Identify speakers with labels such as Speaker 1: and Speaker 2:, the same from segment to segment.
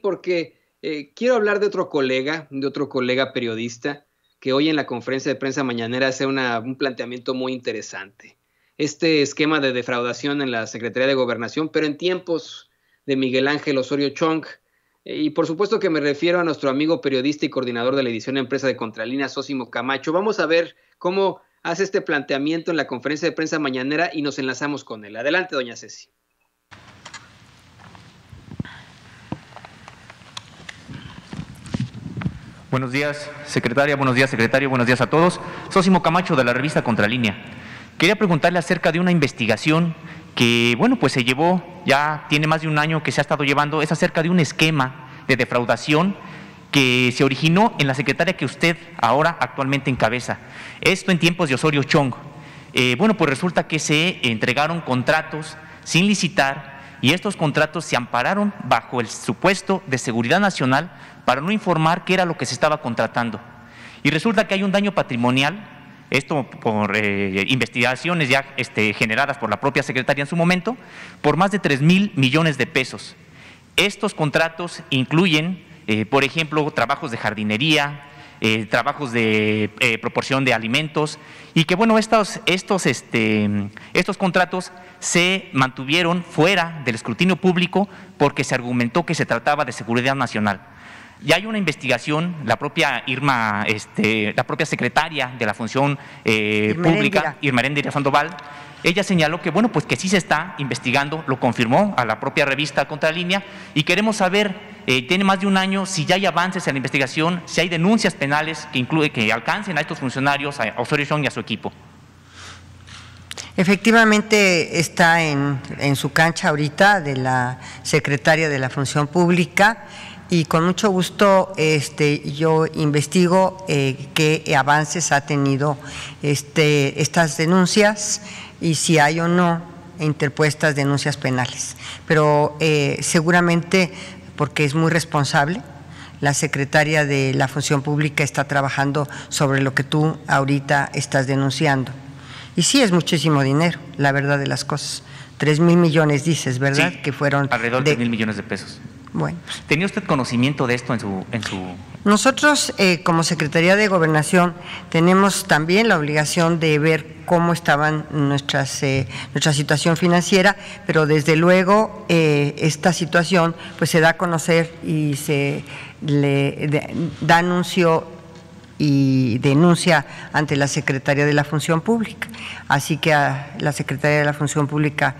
Speaker 1: porque quiero hablar de otro colega periodista, que hoy en la conferencia de prensa mañanera hace un planteamiento muy interesante. Este esquema de defraudación en la Secretaría de Gobernación, pero en tiempos de Miguel Ángel Osorio Chong. Y por supuesto que me refiero a nuestro amigo periodista y coordinador de la edición Empresa de Contralínea, Zósimo Camacho. Vamos a ver cómo hace este planteamiento en la conferencia de prensa mañanera y nos enlazamos con él. Adelante, doña Ceci.
Speaker 2: Buenos días, secretaria, buenos días, secretario, buenos días a todos. Zósimo Camacho, de la revista Contralínea. Quería preguntarle acerca de una investigación que, bueno, pues se llevó, ya tiene más de un año que se ha estado llevando, es acerca de un esquema de defraudación que se originó en la secretaria que usted ahora actualmente encabeza. Esto en tiempos de Osorio Chong. Bueno, pues resulta que se entregaron contratos sin licitar y estos contratos se ampararon bajo el supuesto de seguridad nacional para no informar qué era lo que se estaba contratando. Y resulta que hay un daño patrimonial, esto por investigaciones ya generadas por la propia secretaria en su momento, por más de 3,000 millones de pesos. Estos contratos incluyen, por ejemplo, trabajos de jardinería, trabajos de proporción de alimentos, y que bueno, estos contratos se mantuvieron fuera del escrutinio público porque se argumentó que se trataba de seguridad nacional. Ya hay una investigación, la propia Irma, la propia secretaria de la Función Pública, Irma Heréndira Sandoval, ella señaló que bueno, pues que sí se está investigando, lo confirmó a la propia revista Contralínea, y queremos saber, tiene más de un año, si ya hay avances en la investigación, si hay denuncias penales que alcancen a estos funcionarios, a Osorio Chong y a su equipo.
Speaker 3: Efectivamente está en su cancha ahorita de la secretaria de la Función Pública, y con mucho gusto yo investigo qué avances ha tenido estas denuncias y si hay o no interpuestas denuncias penales. Pero seguramente, porque es muy responsable, la secretaria de la Función Pública está trabajando sobre lo que tú ahorita estás denunciando. Y sí, es muchísimo dinero, la verdad de las cosas. 3,000 millones dices, ¿verdad?
Speaker 2: Sí,
Speaker 3: que fueron
Speaker 2: alrededor de 3,000 millones de pesos.
Speaker 3: Bueno.
Speaker 2: ¿Tenía usted conocimiento de esto en su...?
Speaker 3: Nosotros, como Secretaría de Gobernación, tenemos también la obligación de ver cómo estaban nuestra situación financiera, pero desde luego esta situación pues se da a conocer y se le da anuncio y denuncia ante la Secretaría de la Función Pública. Así que a la Secretaría de la Función Pública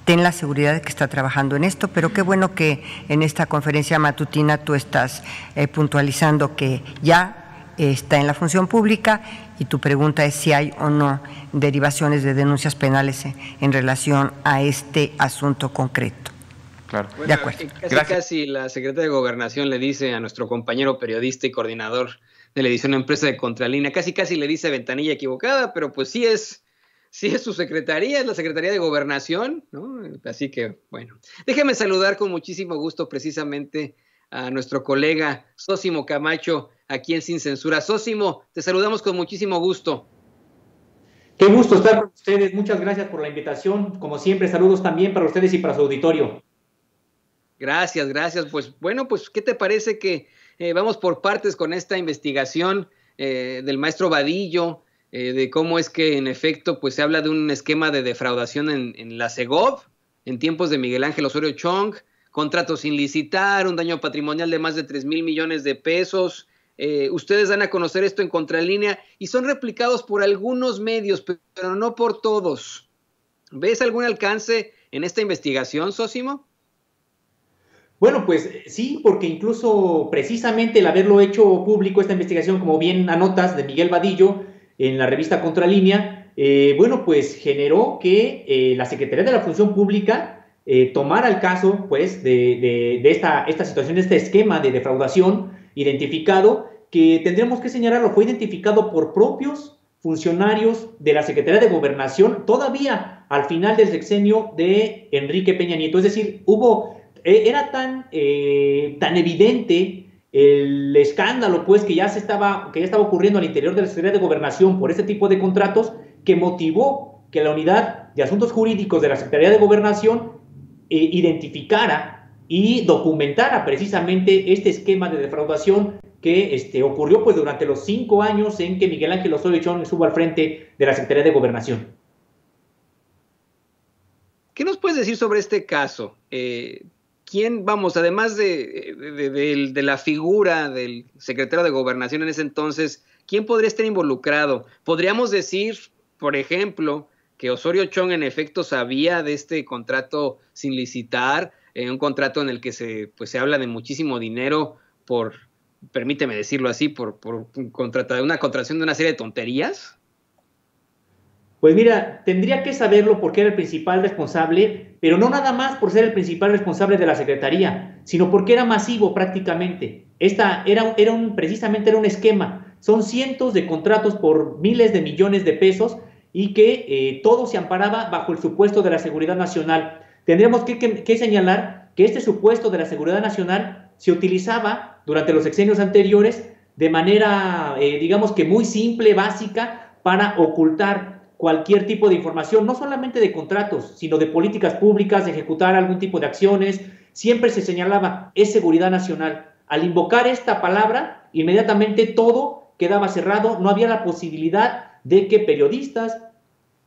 Speaker 3: ten la seguridad de que está trabajando en esto, pero qué bueno que en esta conferencia matutina tú estás puntualizando que ya está en la Función Pública, y tu pregunta es si hay o no derivaciones de denuncias penales en relación a este asunto concreto.
Speaker 2: Claro.
Speaker 1: Bueno,
Speaker 3: de acuerdo.
Speaker 1: Casi la secretaria de Gobernación le dice a nuestro compañero periodista y coordinador de la edición Empresa de Contralínea, casi le dice ventanilla equivocada, pero pues sí es su secretaría, es la Secretaría de Gobernación, ¿no? Así que, bueno, déjeme saludar con muchísimo gusto precisamente a nuestro colega Zósimo Camacho, aquí en Sin Censura. Zósimo, te saludamos con muchísimo gusto.
Speaker 4: Qué gusto estar con ustedes, muchas gracias por la invitación. Como siempre, saludos también para ustedes y para su auditorio.
Speaker 1: Gracias. Pues bueno, pues ¿qué te parece que vamos por partes con esta investigación del maestro Vadillo? De cómo es que en efecto pues se habla de un esquema de defraudación en la Segov en tiempos de Miguel Ángel Osorio Chong, contratos sin licitar, un daño patrimonial de más de 3,000 millones de pesos. Ustedes dan a conocer esto en Contralínea y son replicados por algunos medios, pero no por todos. ¿Ves algún alcance en esta investigación, Zósimo?
Speaker 4: Bueno, pues sí, porque incluso precisamente el haberlo hecho público, esta investigación, como bien anotas, de Miguel Vadillo, en la revista Contralínea, bueno, pues generó que la Secretaría de la Función Pública tomara el caso, pues, de esta situación, de este esquema de defraudación identificado, que tendríamos que señalarlo, fue identificado por propios funcionarios de la Secretaría de Gobernación, todavía al final del sexenio de Enrique Peña Nieto. Es decir, era tan evidente el escándalo pues que ya estaba ocurriendo al interior de la Secretaría de Gobernación por este tipo de contratos, que motivó que la Unidad de Asuntos Jurídicos de la Secretaría de Gobernación identificara y documentara precisamente este esquema de defraudación que ocurrió pues durante los 5 años en que Miguel Ángel Osorio Chong estuvo al frente de la Secretaría de Gobernación.
Speaker 1: ¿Qué nos puedes decir sobre este caso? ¿Quién, vamos, además de la figura del secretario de Gobernación en ese entonces, quién podría estar involucrado? ¿Podríamos decir, por ejemplo, que Osorio Chong en efecto sabía de este contrato sin licitar, un contrato en el que se habla de muchísimo dinero por, permíteme decirlo así, por una contratación de una serie de tonterías?
Speaker 4: Pues mira, tendría que saberlo porque era el principal responsable, pero no nada más por ser el principal responsable de la Secretaría, sino porque era masivo prácticamente. Precisamente era un esquema. Son cientos de contratos por miles de millones de pesos y que todo se amparaba bajo el supuesto de la seguridad nacional. Tendríamos que señalar que este supuesto de la seguridad nacional se utilizaba durante los sexenios anteriores de manera, digamos que muy simple, básica, para ocultar cualquier tipo de información, no solamente de contratos, sino de políticas públicas, de ejecutar algún tipo de acciones. Siempre se señalaba, es seguridad nacional. Al invocar esta palabra, inmediatamente todo quedaba cerrado, no había la posibilidad de que periodistas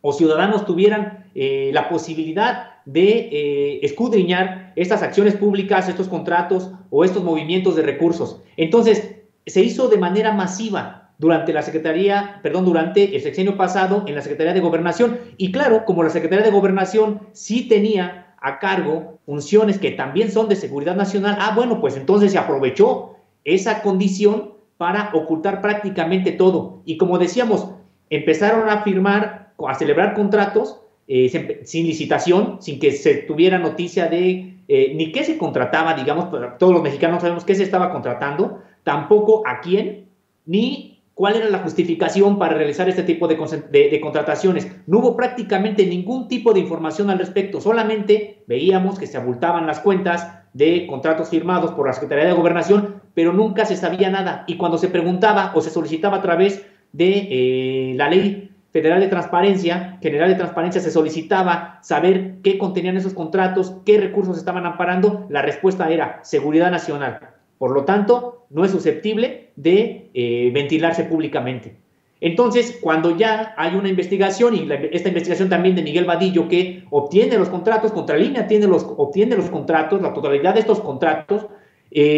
Speaker 4: o ciudadanos tuvieran la posibilidad de escudriñar estas acciones públicas, estos contratos o estos movimientos de recursos. Entonces, se hizo de manera masiva durante el sexenio pasado en la Secretaría de Gobernación. Y claro, como la Secretaría de Gobernación sí tenía a cargo funciones que también son de seguridad nacional, bueno, pues entonces se aprovechó esa condición para ocultar prácticamente todo. Y como decíamos, empezaron a celebrar contratos sin licitación, sin que se tuviera noticia de ni qué se contrataba, digamos, todos los mexicanos sabemos qué se estaba contratando, tampoco a quién, ni cuál era la justificación para realizar este tipo de contrataciones. No hubo prácticamente ningún tipo de información al respecto, solamente veíamos que se abultaban las cuentas de contratos firmados por la Secretaría de Gobernación, pero nunca se sabía nada. Y cuando se preguntaba o se solicitaba a través de la Ley General de Transparencia, se solicitaba saber qué contenían esos contratos, qué recursos estaban amparando, la respuesta era seguridad nacional. Por lo tanto, no es susceptible de ventilarse públicamente. Entonces, cuando ya hay una investigación, y esta investigación también de Miguel Vadillo, que obtiene los contratos, Contralínea obtiene los contratos, la totalidad de estos contratos,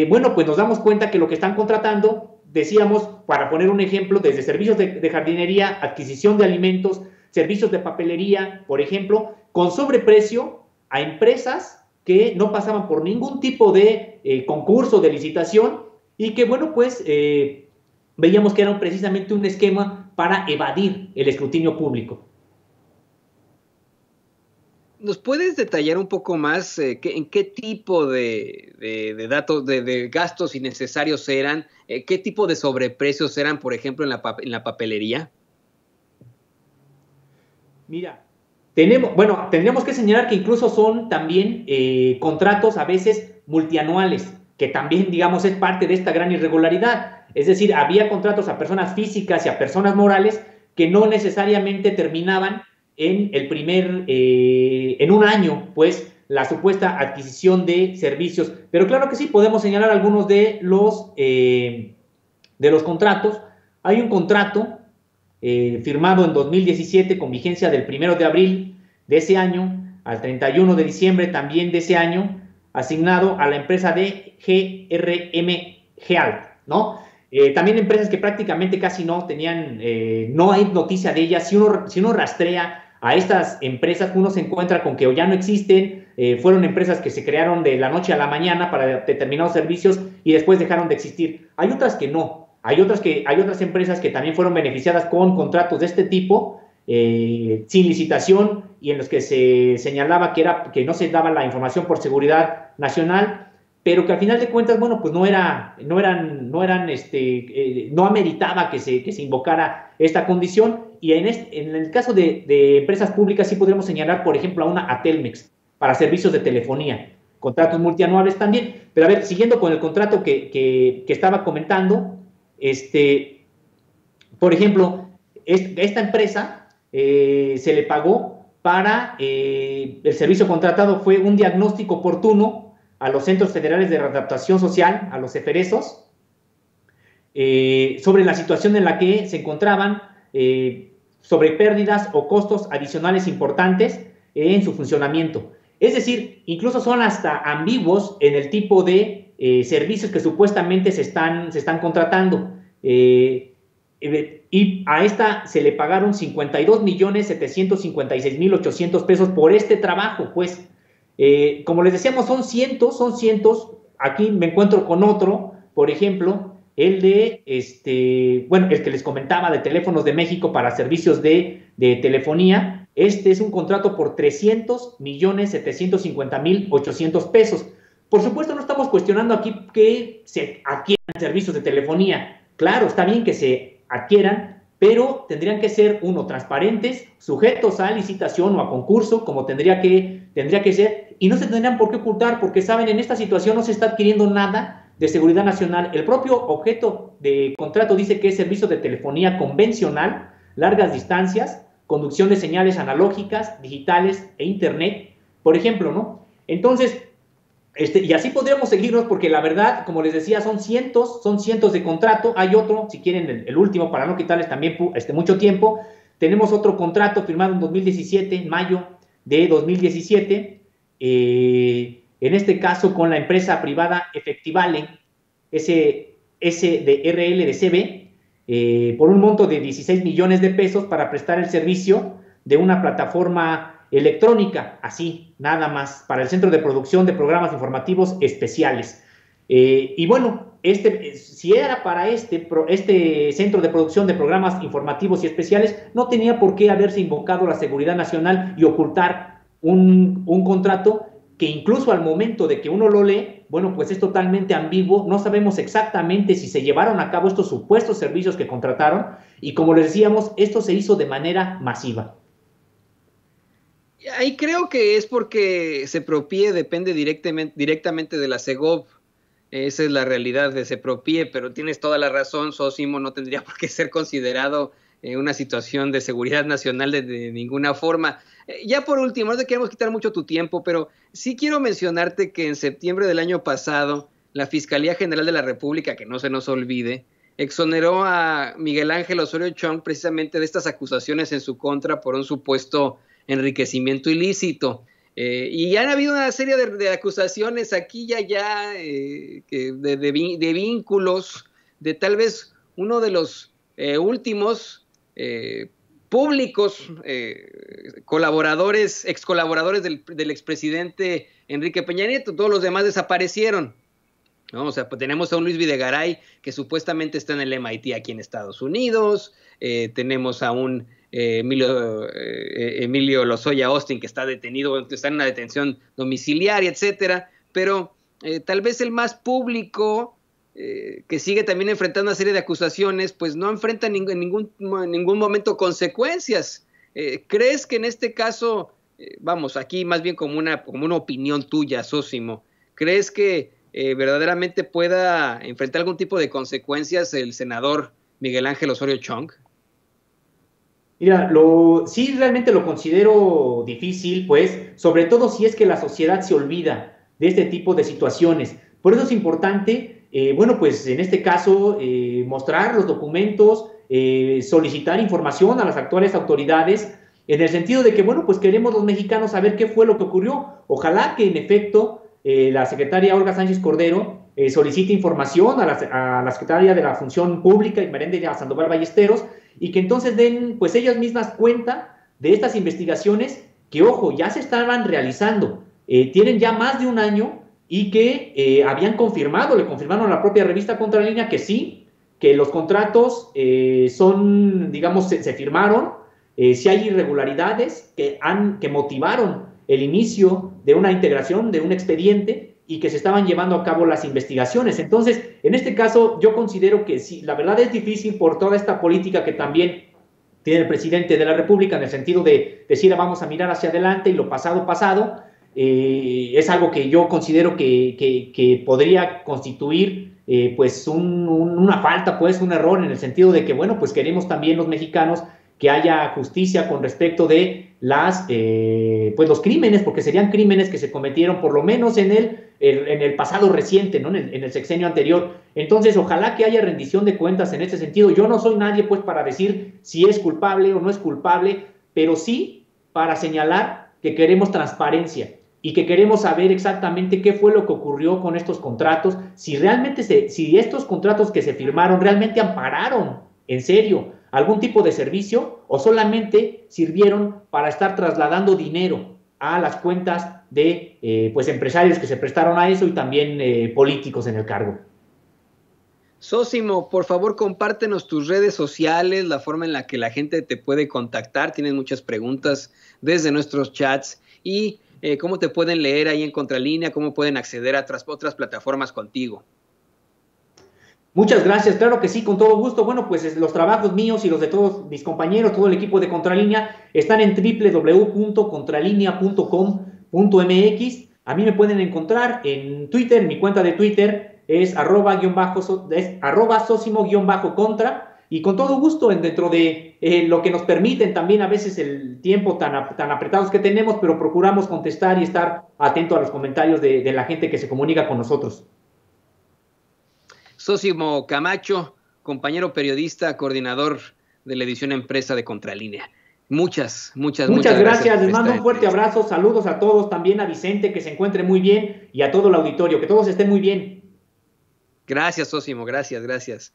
Speaker 4: bueno, pues nos damos cuenta que lo que están contratando, decíamos, para poner un ejemplo, desde servicios de jardinería, adquisición de alimentos, servicios de papelería, por ejemplo, con sobreprecio a empresas que no pasaban por ningún tipo de concurso, de licitación, y que, bueno, pues veíamos que era precisamente un esquema para evadir el escrutinio público.
Speaker 1: ¿Nos puedes detallar un poco más en qué tipo de datos, de gastos innecesarios eran? ¿Qué tipo de sobreprecios eran, por ejemplo, en la papelería?
Speaker 4: Mira, tendríamos que señalar que incluso son también contratos a veces multianuales, que también, digamos, es parte de esta gran irregularidad. Es decir, había contratos a personas físicas y a personas morales que no necesariamente terminaban en un año, pues, la supuesta adquisición de servicios. Pero claro que sí, podemos señalar algunos de los contratos. Hay un contrato firmado en 2017 con vigencia del 1 de abril de ese año al 31 de diciembre también de ese año, asignado a la empresa de GRM Health, ¿no? También empresas que prácticamente casi no tenían, no hay noticia de ellas. Si uno rastrea a estas empresas, uno se encuentra con que o ya no existen, fueron empresas que se crearon de la noche a la mañana para determinados servicios y después dejaron de existir. Hay otras que no, hay otras empresas que también fueron beneficiadas con contratos de este tipo, sin licitación, y en los que se señalaba que no se daba la información por seguridad nacional, pero que al final de cuentas, bueno, pues no ameritaba que se invocara esta condición. Y en el caso de empresas públicas sí podríamos señalar, por ejemplo, a Telmex para servicios de telefonía, contratos multianuales también. Pero a ver, siguiendo con el contrato que estaba comentando, por ejemplo, esta empresa se le pagó para el servicio contratado fue un diagnóstico oportuno a los Centros Federales de Readaptación Social, a los CFRESOS, sobre la situación en la que se encontraban, sobre pérdidas o costos adicionales importantes en su funcionamiento. Es decir, incluso son hasta ambiguos en el tipo de servicios que supuestamente se están contratando. Y a esta se le pagaron 52.756.800 pesos por este trabajo, pues. Como les decíamos, son cientos. Aquí me encuentro con otro, por ejemplo, el de, el que les comentaba de Teléfonos de México para servicios de telefonía. Este es un contrato por 300.750.800 pesos. Por supuesto, no estamos cuestionando aquí que se adquieran servicios de telefonía. Claro, está bien que se adquieran, pero tendrían que ser, uno, transparentes, sujetos a licitación o a concurso, como tendría que ser, y no se tendrían por qué ocultar, porque saben, en esta situación no se está adquiriendo nada de seguridad nacional. El propio objeto de contrato dice que es servicio de telefonía convencional, largas distancias, conducción de señales analógicas, digitales e internet, por ejemplo, ¿no? Entonces, y así podríamos seguirnos, porque la verdad, como les decía, son cientos de contrato. Hay otro, si quieren, el último, para no quitarles también mucho tiempo. Tenemos otro contrato firmado en 2017, en mayo de 2017, en este caso con la empresa privada Efectivale, SDRL de CB, por un monto de 16 millones de pesos para prestar el servicio de una plataforma electrónica, así, nada más, para el Centro de Producción de Programas Informativos Especiales. Y bueno, si era para este Centro de Producción de Programas Informativos y Especiales, no tenía por qué haberse invocado la seguridad nacional y ocultar un contrato que incluso al momento de que uno lo lee, bueno, pues es totalmente ambiguo. No sabemos exactamente si se llevaron a cabo estos supuestos servicios que contrataron, y como les decíamos, esto se hizo de manera masiva.
Speaker 1: Ahí creo que es porque Sepropie depende directamente de la Segov. Esa es la realidad de Sepropie, pero tienes toda la razón, Sósimo, no tendría por qué ser considerado una situación de seguridad nacional de ninguna forma. Ya por último, no te queremos quitar mucho tu tiempo, pero sí quiero mencionarte que en septiembre del año pasado, la Fiscalía General de la República, que no se nos olvide, exoneró a Miguel Ángel Osorio Chong precisamente de estas acusaciones en su contra por un supuesto enriquecimiento ilícito. Y han habido una serie de acusaciones aquí y allá, de vínculos, de tal vez uno de los últimos públicos ex colaboradores del expresidente Enrique Peña Nieto. Todos los demás desaparecieron, ¿no? O sea, pues tenemos a un Luis Videgaray que supuestamente está en el MIT aquí en Estados Unidos. Tenemos a un Emilio Lozoya Austin que está detenido, está en una detención domiciliaria, etcétera. Pero tal vez el más público, que sigue también enfrentando una serie de acusaciones, pues no enfrenta en ningún momento consecuencias. ¿Crees que en este caso, vamos, aquí más bien como una opinión tuya, Sósimo, ¿crees que verdaderamente pueda enfrentar algún tipo de consecuencias el senador Miguel Ángel Osorio Chong?
Speaker 4: Mira, sí realmente lo considero difícil, pues, sobre todo si es que la sociedad se olvida de este tipo de situaciones. Por eso es importante, bueno, pues en este caso, mostrar los documentos, solicitar información a las actuales autoridades, en el sentido de que, bueno, pues queremos los mexicanos saber qué fue lo que ocurrió. Ojalá que en efecto la secretaria Olga Sánchez Cordero solicite información a la secretaria de la Función Pública, Ismeréndira Sandoval Ballesteros, y que entonces den, pues ellas mismas cuenta de estas investigaciones que, ojo, ya se estaban realizando, tienen ya más de un año, y que habían confirmado, le confirmaron a la propia revista Contralínea que sí, que los contratos son, digamos, se firmaron, si hay irregularidades que motivaron el inicio de una integración, de un expediente, y que se estaban llevando a cabo las investigaciones. Entonces, en este caso, yo considero que sí, la verdad es difícil por toda esta política que también tiene el presidente de la República, en el sentido de decir, vamos a mirar hacia adelante y lo pasado, pasado. Es algo que yo considero que podría constituir pues una falta, pues un error, en el sentido de que, bueno, pues queremos también los mexicanos que haya justicia con respecto de pues los crímenes, porque serían crímenes que se cometieron por lo menos en el pasado reciente, ¿no? En el sexenio anterior. Entonces, ojalá que haya rendición de cuentas en ese sentido. Yo no soy nadie, pues, para decir si es culpable o no es culpable, pero sí para señalar que queremos transparencia y que queremos saber exactamente qué fue lo que ocurrió con estos contratos, si realmente si estos contratos que se firmaron realmente ampararon, en serio, algún tipo de servicio o solamente sirvieron para estar trasladando dinero a las cuentas de pues empresarios que se prestaron a eso y también políticos en el cargo.
Speaker 1: Sósimo, por favor, compártenos tus redes sociales, la forma en la que la gente te puede contactar. Tienes muchas preguntas desde nuestros chats y cómo te pueden leer ahí en Contralínea, cómo pueden acceder a otras plataformas contigo.
Speaker 4: Muchas gracias, claro que sí, con todo gusto. Bueno, pues los trabajos míos y los de todos mis compañeros, todo el equipo de Contralínea, están en www.contralinea.com.mx. A mí me pueden encontrar en Twitter, mi cuenta de Twitter es @sosimo_contra, y con todo gusto, dentro de lo que nos permiten también a veces el tiempo tan apretados que tenemos, pero procuramos contestar y estar atento a los comentarios de la gente que se comunica con nosotros.
Speaker 1: Sósimo Camacho, compañero periodista, coordinador de la edición Empresa de Contralínea. Muchas
Speaker 4: gracias. Les mando un fuerte abrazo, saludos a todos, también a Vicente, que se encuentre muy bien, y a todo el auditorio, que todos estén muy bien.
Speaker 1: Gracias, Sósimo, gracias.